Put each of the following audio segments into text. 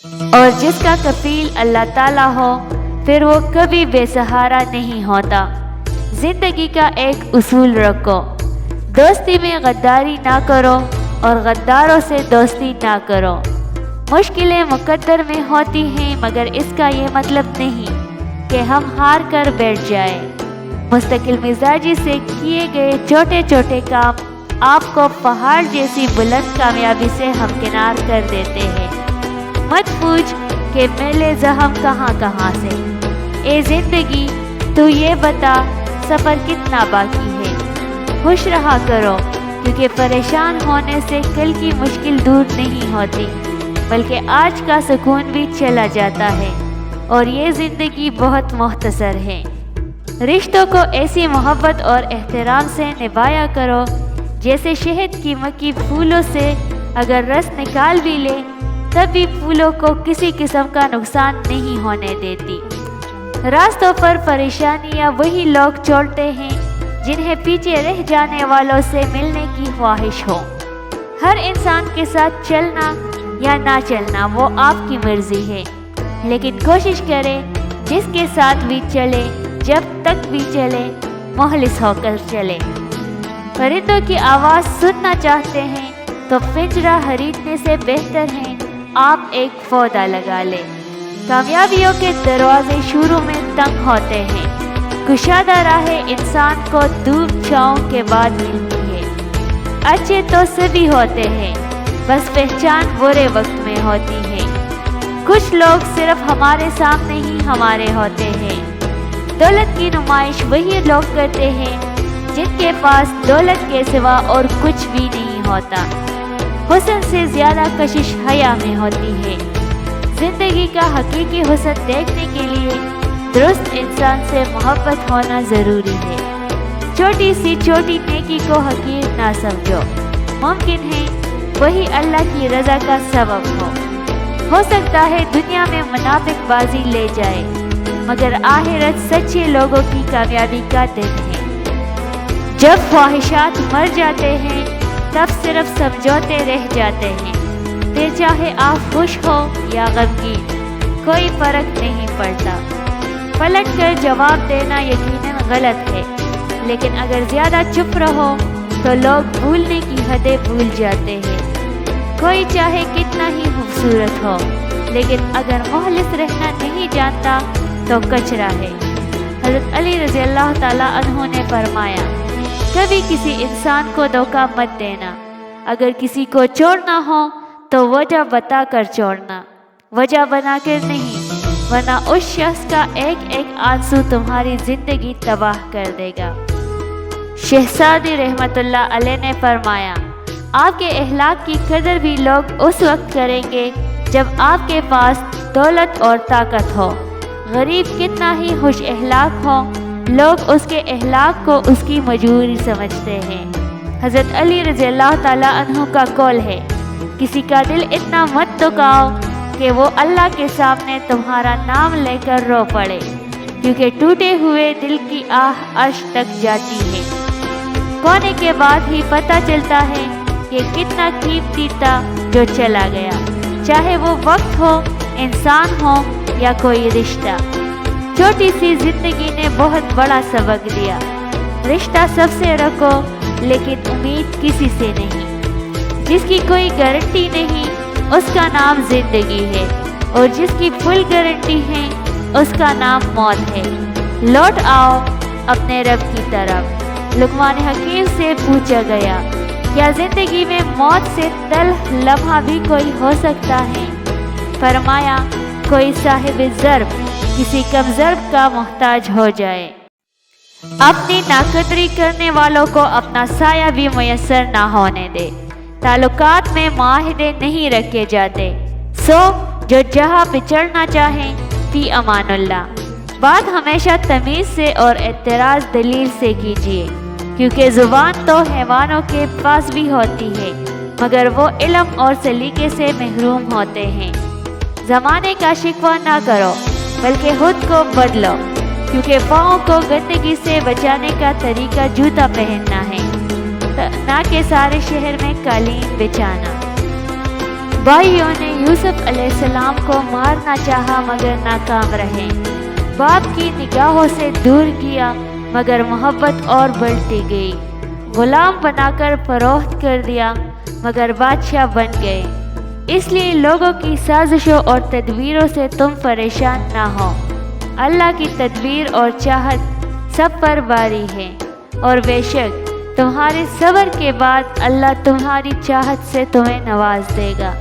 اور جس کا کفیل اللہ تعالیٰ ہو پھر وہ کبھی بے سہارا نہیں ہوتا۔ زندگی کا ایک اصول رکھو، دوستی میں غداری نہ کرو اور غداروں سے دوستی نہ کرو۔ مشکلیں مقدر میں ہوتی ہیں مگر اس کا یہ مطلب نہیں کہ ہم ہار کر بیٹھ جائیں۔ مستقل مزاجی سے کیے گئے چھوٹے چھوٹے کام آپ کو پہاڑ جیسی بلند کامیابی سے ہمکنار کر دیتے ہیں۔ مت پوچھ کہ میلے زخم کہاں کہاں سے، اے زندگی تو یہ بتا سفر کتنا باقی ہے۔ خوش رہا کرو کیونکہ پریشان ہونے سے کل کی مشکل دور نہیں ہوتی بلکہ آج کا سکون بھی چلا جاتا ہے، اور یہ زندگی بہت مختصر ہے۔ رشتوں کو ایسی محبت اور احترام سے نبھایا کرو جیسے شہد کی مکھی پھولوں سے اگر رس نکال بھی لے تب بھی پھولوں کو کسی قسم کا نقصان نہیں ہونے دیتی۔ راستوں پر پریشانیاں وہی لوگ چھوڑتے ہیں جنہیں پیچھے رہ جانے والوں سے ملنے کی خواہش ہو۔ ہر انسان کے ساتھ چلنا یا نہ چلنا وہ آپ کی مرضی ہے، لیکن کوشش کریں جس کے ساتھ بھی چلے جب تک بھی چلے مخلص ہو کر چلے۔ پرندوں کی آواز سننا چاہتے ہیں تو پنجرہ خریدنے سے بہتر ہے آپ ایک پودا لگا لیں۔ کامیابیوں کے دروازے شروع میں تنگ ہوتے ہیں، کشادہ راہیں انسان کو دھوپ چھاؤں کے بعد ملتی ہے۔ اچھے تو سبھی ہوتے ہیں، بس پہچان برے وقت میں ہوتی ہے۔ کچھ لوگ صرف ہمارے سامنے ہی ہمارے ہوتے ہیں۔ دولت کی نمائش وہی لوگ کرتے ہیں جن کے پاس دولت کے سوا اور کچھ بھی نہیں ہوتا۔ حسن سے زیادہ کشش حیا میں ہوتی ہے۔ زندگی کا حقیقی حسن دیکھنے کے لیے درست انسان سے محبت ہونا ضروری ہے۔ چھوٹی سی چھوٹی نیکی کو حقیر نہ سمجھو، ممکن ہے وہی اللہ کی رضا کا سبب ہو سکتا ہے دنیا میں منافق بازی لے جائے مگر آخرت سچے لوگوں کی کامیابی کا دن ہے۔ جب خواہشات مر جاتے ہیں تب صرف سمجھوتے رہ جاتے ہیں، پھر چاہے آپ خوش ہو یا غمگین کوئی فرق نہیں پڑتا۔ پلٹ کر جواب دینا یقیناً غلط ہے، لیکن اگر زیادہ چپ رہو تو لوگ بھولنے کی حدیں بھول جاتے ہیں۔ کوئی چاہے کتنا ہی خوبصورت ہو لیکن اگر مخلص رہنا نہیں جانتا تو کچرا ہے۔ حضرت علی رضی اللہ تعالیٰ عنہ نے فرمایا، کبھی کسی انسان کو دھوکہ مت دینا، اگر کسی کو چھوڑنا ہو تو وجہ بتا کر چھوڑنا، وجہ بنا کر نہیں، ورنہ اس شخص کا ایک ایک آنسو تمہاری زندگی تباہ کر دے گا۔ شہزادی رحمت اللہ علیہ نے فرمایا، آپ کے اخلاق کی قدر بھی لوگ اس وقت کریں گے جب آپ کے پاس دولت اور طاقت ہو۔ غریب کتنا ہی خوش اخلاق ہو، لوگ اس کے اخلاق کو اس کی مجبوری سمجھتے ہیں۔ حضرت علی رضی اللہ تعالیٰ عنہ کا قول ہے، کسی کا دل اتنا مت دکھاؤ کہ وہ اللہ کے سامنے تمہارا نام لے کر رو پڑے، کیونکہ ٹوٹے ہوئے دل کی آہ عرش تک جاتی ہے۔ کھونے کے بعد ہی پتہ چلتا ہے کہ کتنا قیمتی تھا جو چلا گیا، چاہے وہ وقت ہو، انسان ہو یا کوئی رشتہ۔ چھوٹی سی زندگی نے بہت بڑا سبق دیا، رشتہ سب سے رکھو لیکن امید کسی سے نہیں۔ جس کی کوئی گارنٹی نہیں اس کا نام زندگی ہے، اور جس کی فل گارنٹی ہے اس کا نام موت ہے۔ لوٹ آؤ اپنے رب کی طرف۔ لقمان حکیم سے پوچھا گیا، کیا زندگی میں موت سے تلخ لمحہ بھی کوئی ہو سکتا ہے؟ فرمایا، کوئی صاحب ضرب کسی کم ضرب کا محتاج ہو جائے۔ اپنی ناقدری کرنے والوں کو اپنا سایہ بھی میسر نہ ہونے دے۔ تعلقات میں معاہدے نہیں رکھے جاتے، سو جو جہاں بچڑنا چاہیں فی امان اللہ۔ بات ہمیشہ تمیز سے اور اعتراض دلیل سے کیجیے، کیونکہ زبان تو حیوانوں کے پاس بھی ہوتی ہے مگر وہ علم اور سلیقے سے محروم ہوتے ہیں۔ زمانے کا شکوہ نہ کرو بلکہ خود کو بدلو، کیونکہ پاؤں کو گندگی سے بچانے کا طریقہ جوتا پہننا ہے، نہ کہ سارے شہر میں قالین بچھانا۔ بھائیوں نے یوسف علیہ السلام کو مارنا چاہا مگر ناکام رہے۔ باپ کی نگاہوں سے دور کیا مگر محبت اور بڑھتی گئی۔ غلام بنا کر فروخت کر دیا مگر بادشاہ بن گئے۔ اس لیے لوگوں کی سازشوں اور تدبیروں سے تم پریشان نہ ہو۔ اللہ کی تدبیر اور چاہت سب پر باری ہے، اور بے شک تمہارے صبر کے بعد اللہ تمہاری چاہت سے تمہیں نواز دے گا۔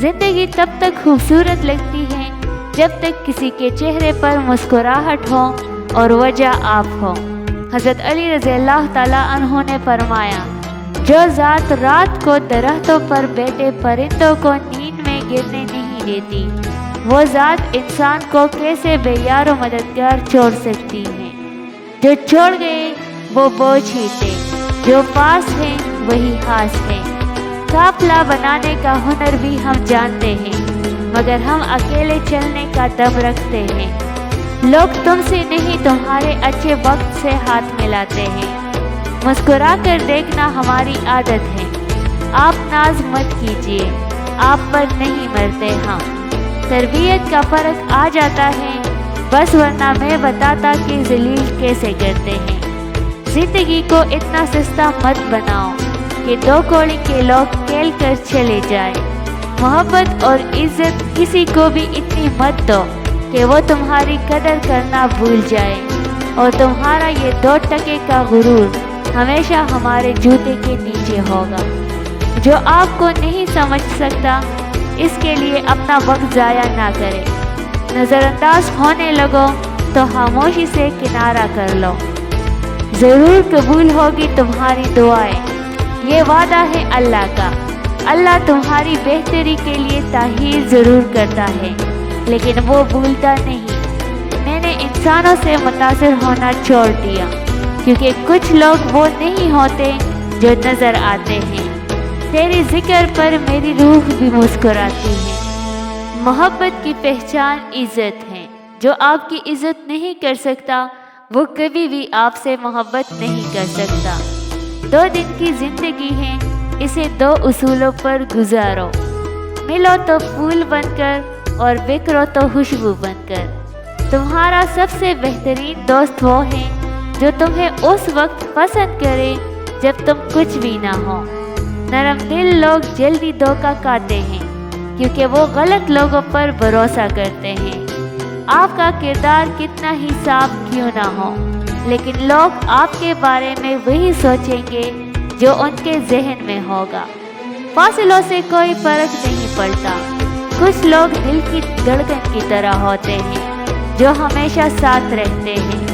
زندگی تب تک خوبصورت لگتی ہے جب تک کسی کے چہرے پر مسکراہٹ ہو اور وجہ آپ ہو۔ حضرت علی رضی اللہ تعالیٰ عنہ نے فرمایا، جو ذات رات کو درختوں پر بیٹھے پرندوں کو نیند میں گرنے نہیں دیتی، وہ ذات انسان کو کیسے بے یار و مددگار چھوڑ سکتی ہے۔ جو چھوڑ گئے وہ بوجھ ہی تھے، جو پاس ہیں وہی خاص ہے۔ قافلہ بنانے کا ہنر بھی ہم جانتے ہیں مگر ہم اکیلے چلنے کا دم رکھتے ہیں۔ لوگ تم سے نہیں تمہارے اچھے وقت سے ہاتھ ملاتے ہیں۔ مسکرا کر دیکھنا ہماری عادت ہے۔ آپ ناز مت کیجیے، آپ پر نہیں مرتے ہم۔ تربیت کا فرق آ جاتا ہے بس، ورنہ میں بتاتا کہ ذلیل کیسے کرتے ہیں۔ زندگی کو اتنا سستا مت بناؤ کہ دو کوڑی کے لوگ کھیل کر چلے جائیں۔ محبت اور عزت کسی کو بھی اتنی مت دو کہ وہ تمہاری قدر کرنا بھول جائے، اور تمہارا یہ 2 ٹکے کا غرور ہمیشہ ہمارے جوتے کے نیچے ہوگا۔ جو آپ کو نہیں سمجھ سکتا اس کے لیے اپنا وقت ضائع نہ کرے۔ نظر انداز ہونے لگو تو خاموشی سے کنارہ کر لو۔ ضرور قبول ہوگی تمہاری دعائیں، یہ وعدہ ہے اللہ کا۔ اللہ تمہاری بہتری کے لیے تاخیر ضرور کرتا ہے لیکن وہ بھولتا نہیں۔ میں نے انسانوں سے متاثر ہونا چھوڑ دیا کیونکہ کچھ لوگ وہ نہیں ہوتے جو نظر آتے ہیں۔ تیری ذکر پر میری روح بھی مسکراتی ہے۔ محبت کی پہچان عزت ہے۔ جو آپ کی عزت نہیں کر سکتا وہ کبھی بھی آپ سے محبت نہیں کر سکتا۔ 2 دن کی زندگی ہے، اسے 2 اصولوں پر گزارو۔ ملو تو پھول بن کر اور بکھرو تو خوشبو بن کر۔ تمہارا سب سے بہترین دوست وہ ہے جو تمہیں اس وقت پسند کرے جب تم کچھ بھی نہ ہو۔ نرم دل لوگ جلدی دھوکہ کھاتے ہیں کیونکہ وہ غلط لوگوں پر بھروسہ کرتے ہیں۔ آپ کا کردار کتنا ہی صاف کیوں نہ ہو، لیکن لوگ آپ کے بارے میں وہی سوچیں گے جو ان کے ذہن میں ہوگا۔ فاصلوں سے کوئی فرق نہیں پڑتا۔ کچھ لوگ دل کی دھڑکن کی طرح ہوتے ہیں جو ہمیشہ ساتھ رہتے ہیں۔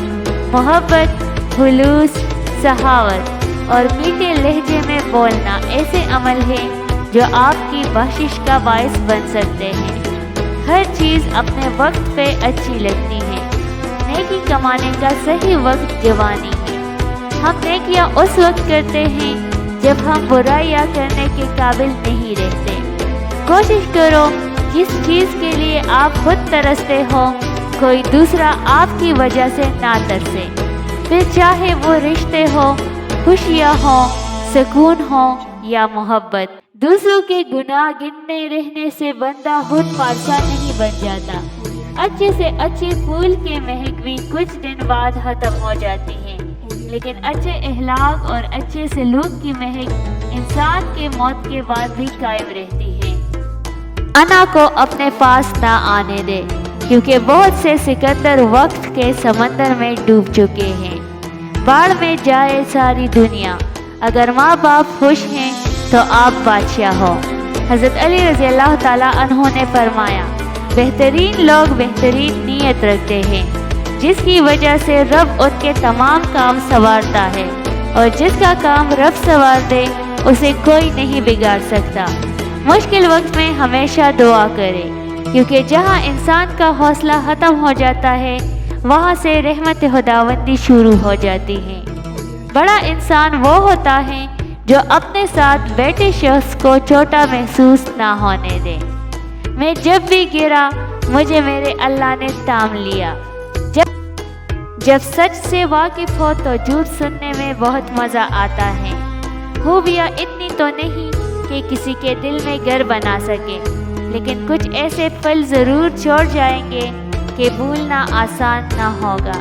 محبت، خلوص، سخاوت اور میٹھے لہجے میں بولنا ایسے عمل ہیں جو آپ کی بخشش کا باعث بن سکتے ہیں۔ ہر چیز اپنے وقت پہ اچھی لگتی ہے۔ نیکی کمانے کا صحیح وقت جوانی ہے۔ ہم نیکیاں اس وقت کرتے ہیں جب ہم برائیاں کرنے کے قابل نہیں رہتے۔ کوشش کرو جس چیز کے لیے آپ خود ترستے ہو کوئی دوسرا آپ کی وجہ سے نہ ترسے، پھر چاہے وہ رشتے ہو، خوشیاں ہو، سکون ہو یا محبت۔ دوسروں کے گناہ گننے رہنے سے بندہ خود پارسا نہیں بن جاتا۔ اچھے سے اچھے پھول کے مہک بھی کچھ دن بعد ختم ہو جاتی ہے، لیکن اچھے اخلاق اور اچھے سلوک کی مہک انسان کے موت کے بعد بھی قائم رہتی ہے۔ انا کو اپنے پاس نہ آنے دے، کیونکہ بہت سے سکندر وقت کے سمندر میں ڈوب چکے ہیں۔ باڑ میں جائے ساری دنیا، اگر ماں باپ خوش ہیں تو آپ بادشاہ ہو۔ حضرت علی رضی اللہ تعالیٰ عنہ نے فرمایا، بہترین لوگ بہترین نیت رکھتے ہیں جس کی وجہ سے رب ان کے تمام کام سنوارتا ہے، اور جس کا کام رب سنوار دے اسے کوئی نہیں بگاڑ سکتا۔ مشکل وقت میں ہمیشہ دعا کرے، کیونکہ جہاں انسان کا حوصلہ ختم ہو جاتا ہے وہاں سے رحمت خداوندی شروع ہو جاتی ہے۔ بڑا انسان وہ ہوتا ہے جو اپنے ساتھ بیٹھے شخص کو چھوٹا محسوس نہ ہونے دے۔ میں جب بھی گرا مجھے میرے اللہ نے تھام لیا۔ جب سچ سے واقف ہو تو جھوٹ سننے میں بہت مزہ آتا ہے۔ خوبیاں اتنی تو نہیں کہ کہ کسی کے دل میں گھر بنا سکے، لیکن کچھ ایسے پل ضرور چھوڑ جائیں گے کہ بھولنا آسان نہ ہوگا۔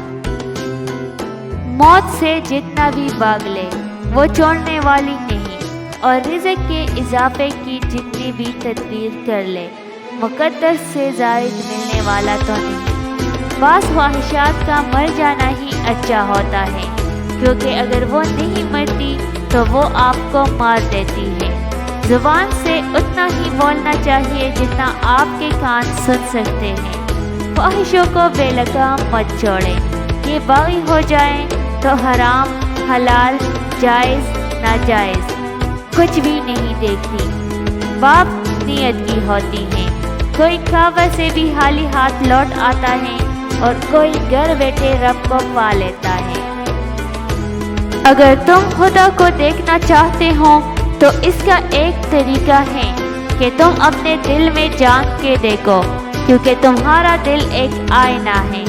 موت سے جتنا بھی بھاگ لے وہ چھوڑنے والی نہیں، اور رزق کے اضافے کی جتنی بھی تدبیر کر لے مقدر سے زائد ملنے والا تو نہیں۔ بعض خواہشات کا مر جانا ہی اچھا ہوتا ہے، کیونکہ اگر وہ نہیں مرتی تو وہ آپ کو مار دیتی ہے۔ زبان سے اتنا ہی بولنا چاہیے جتنا آپ کے کان سن سکتے ہیں۔ خواہشوں کو بے لگام مت چھوڑیں، یہ باغی ہو جائیں تو حرام، حلال، جائز، ناجائز کچھ بھی نہیں دیکھتی، باپ نیت کی ہوتی ہیں۔ کوئی کعبہ سے بھی خالی ہاتھ لوٹ آتا ہے اور کوئی گھر بیٹھے رب کو پا لیتا ہے۔ اگر تم خدا کو دیکھنا چاہتے ہو تو اس کا ایک طریقہ ہے کہ تم اپنے دل میں جھانک کے دیکھو، کیونکہ تمہارا دل ایک آئینہ ہے۔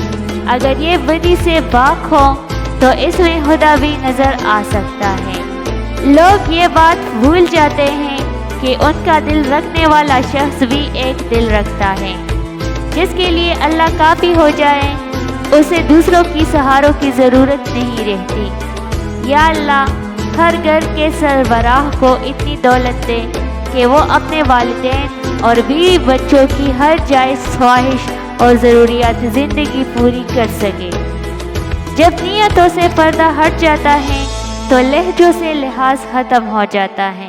اگر یہ بدی سے پاک ہو تو اس میں خدا بھی نظر آ سکتا ہے۔ لوگ یہ بات بھول جاتے ہیں کہ ان کا دل رکھنے والا شخص بھی ایک دل رکھتا ہے۔ جس کے لیے اللہ کافی ہو جائے اسے دوسروں کی سہاروں کی ضرورت نہیں رہتی۔ یا اللہ ہر گھر کے سربراہ کو اتنی دولت دے کہ وہ اپنے والدین اور بیوی بچوں کی ہر جائز خواہش اور ضروریات زندگی پوری کر سکے۔ جب نیتوں سے پردہ ہٹ جاتا ہے تو لہجوں سے لحاظ ختم ہو جاتا ہے۔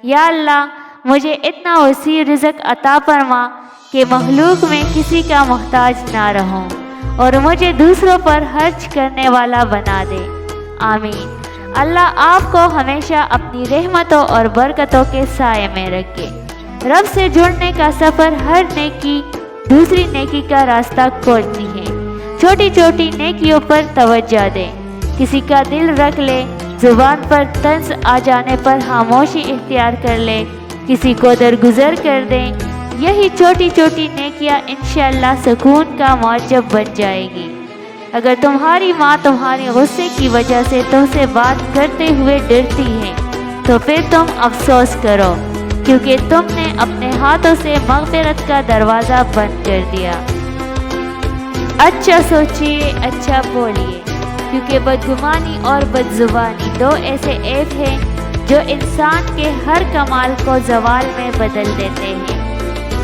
یا اللہ مجھے اتنا وسیع رزق عطا فرما کہ مخلوق میں کسی کا محتاج نہ رہوں، اور مجھے دوسروں پر خرچ کرنے والا بنا دے۔ آمین۔ اللہ آپ کو ہمیشہ اپنی رحمتوں اور برکتوں کے سائے میں رکھے۔ رب سے جڑنے کا سفر ہر نیکی دوسری نیکی کا راستہ کھولتی ہے۔ چھوٹی چھوٹی نیکیوں پر توجہ دیں، کسی کا دل رکھ لے، زبان پر طنز آ جانے پر خاموشی اختیار کر لے، کسی کو درگزر کر دیں۔ یہی چھوٹی چھوٹی نیکیاں انشاءاللہ سکون کا موجب بن جائے گی۔ اگر تمہاری ماں تمہارے غصے کی وجہ سے تم سے بات کرتے ہوئے ڈرتی ہے تو پھر تم افسوس کرو، کیونکہ تم نے اپنے ہاتھوں سے مغفرت کا دروازہ بند کر دیا۔ اچھا سوچیے، اچھا بولیے، کیونکہ بدگمانی اور بدزبانی دو ایسے عیب ہیں جو انسان کے ہر کمال کو زوال میں بدل دیتے ہیں۔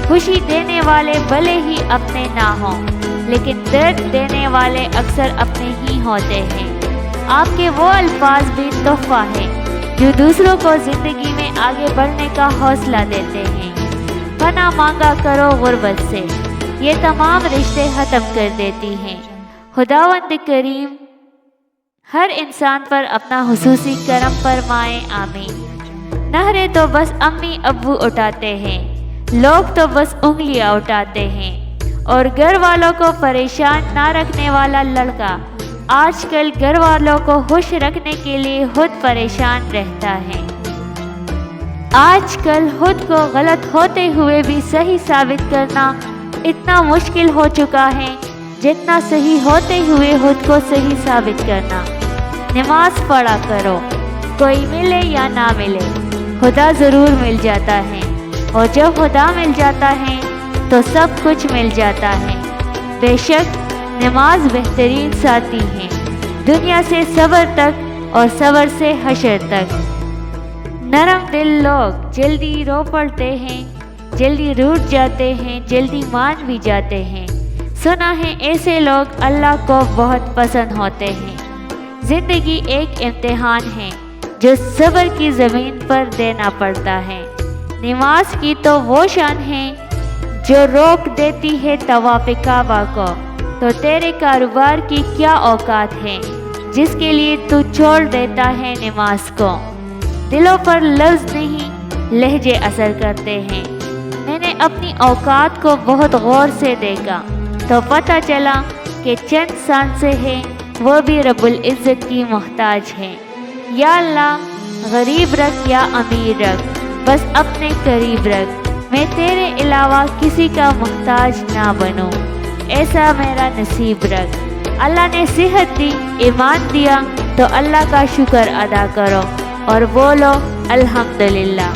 خوشی دینے والے بھلے ہی اپنے نہ ہوں، لیکن درد دینے والے اکثر اپنے ہی ہوتے ہیں۔ آپ کے وہ الفاظ بھی تحفہ ہیں جو دوسروں کو زندگی میں آگے بڑھنے کا حوصلہ دیتے ہیں۔ پناہ مانگا کرو غربت سے، یہ تمام رشتے ختم کر دیتی ہیں۔ خداوند کریم ہر انسان پر اپنا خصوصی کرم فرمائے، آمین۔ نہریں تو بس امی ابو اٹھاتے ہیں، لوگ تو بس انگلیاں اٹھاتے ہیں، اور گھر والوں کو پریشان نہ رکھنے والا لڑکا آج کل گھر والوں کو خوش رکھنے کے لیے خود پریشان رہتا ہے۔ آج کل خود کو غلط ہوتے ہوئے بھی صحیح ثابت کرنا اتنا مشکل ہو چکا ہے جتنا صحیح ہوتے ہوئے خود کو صحیح ثابت کرنا۔ نماز پڑھا کرو، کوئی ملے یا نہ ملے خدا ضرور مل جاتا ہے، اور جب خدا مل جاتا ہے تو سب کچھ مل جاتا ہے۔ بے شک نماز بہترین ساتھی ہے، دنیا سے صبر تک اور صبر سے حشر تک۔ نرم دل لوگ جلدی رو پڑتے ہیں، جلدی روٹ جاتے ہیں، جلدی مان بھی جاتے ہیں۔ سنا ہے ایسے لوگ اللہ کو بہت پسند ہوتے ہیں۔ زندگی ایک امتحان ہے جو صبر کی زمین پر دینا پڑتا ہے۔ نماز کی تو وہ شان ہے جو روک دیتی ہے طواف کعبہ کو، تو تیرے کاروبار کی کیا اوقات ہے جس کے لیے تو چھوڑ دیتا ہے نماز کو۔ دلوں پر لفظ نہیں لہجے اثر کرتے ہیں۔ میں نے اپنی اوقات کو بہت غور سے دیکھا تو پتہ چلا کہ چند سانسیں ہیں وہ بھی رب العزت کی محتاج ہیں۔ یا اللہ غریب رکھ یا امیر رکھ، بس اپنے قریب رکھ، میں تیرے علاوہ کسی کا محتاج نہ بنوں، ایسا میرا نصیب رکھ۔ اللہ نے صحت دی، ایمان دیا تو اللہ کا شکر ادا کرو اور بولو الحمدللہ۔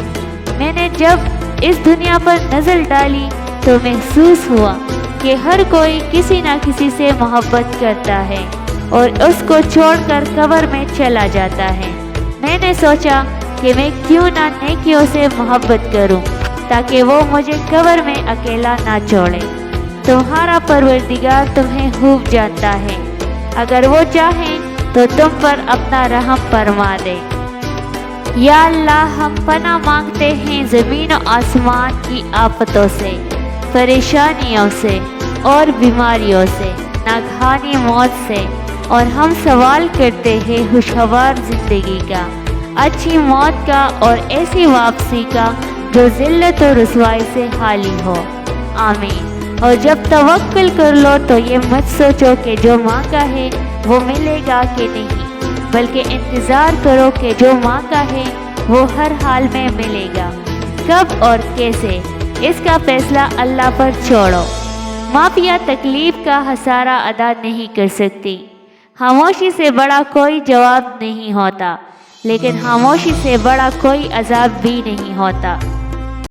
میں نے جب اس دنیا پر نظر ڈالی تو محسوس ہوا کہ ہر کوئی کسی نہ کسی سے محبت کرتا ہے اور اس کو چھوڑ کر قبر میں چلا جاتا ہے۔ میں نے سوچا کہ میں کیوں نہ نیکیوں سے محبت کروں تاکہ وہ مجھے قبر میں اکیلا نہ چھوڑے۔ تمہارا پروردگار تمہیں خوب جانتا ہے، اگر وہ چاہیں تو تم پر اپنا رحم فرما دے۔ یا اللہ، ہم پناہ مانگتے ہیں زمین و آسمان کی آفتوں سے، پریشانیوں سے اور بیماریوں سے، ناگہانی موت سے، اور ہم سوال کرتے ہیں خوشگوار زندگی کا، اچھی موت کا اور ایسی واپسی کا جو ذلت و رسوائی سے خالی ہو۔ آمین۔ اور جب توکل کر لو تو یہ مت سوچو کہ جو مانگا ہے وہ ملے گا کہ نہیں، بلکہ انتظار کرو کہ جو مانگا ہے وہ ہر حال میں ملے گا۔ کب اور کیسے، اس کا فیصلہ اللہ پر چھوڑو۔ مافیا تکلیف کا خسارہ ادا نہیں کر سکتی۔ خاموشی سے بڑا کوئی جواب نہیں ہوتا، لیکن خاموشی سے بڑا کوئی عذاب بھی نہیں ہوتا۔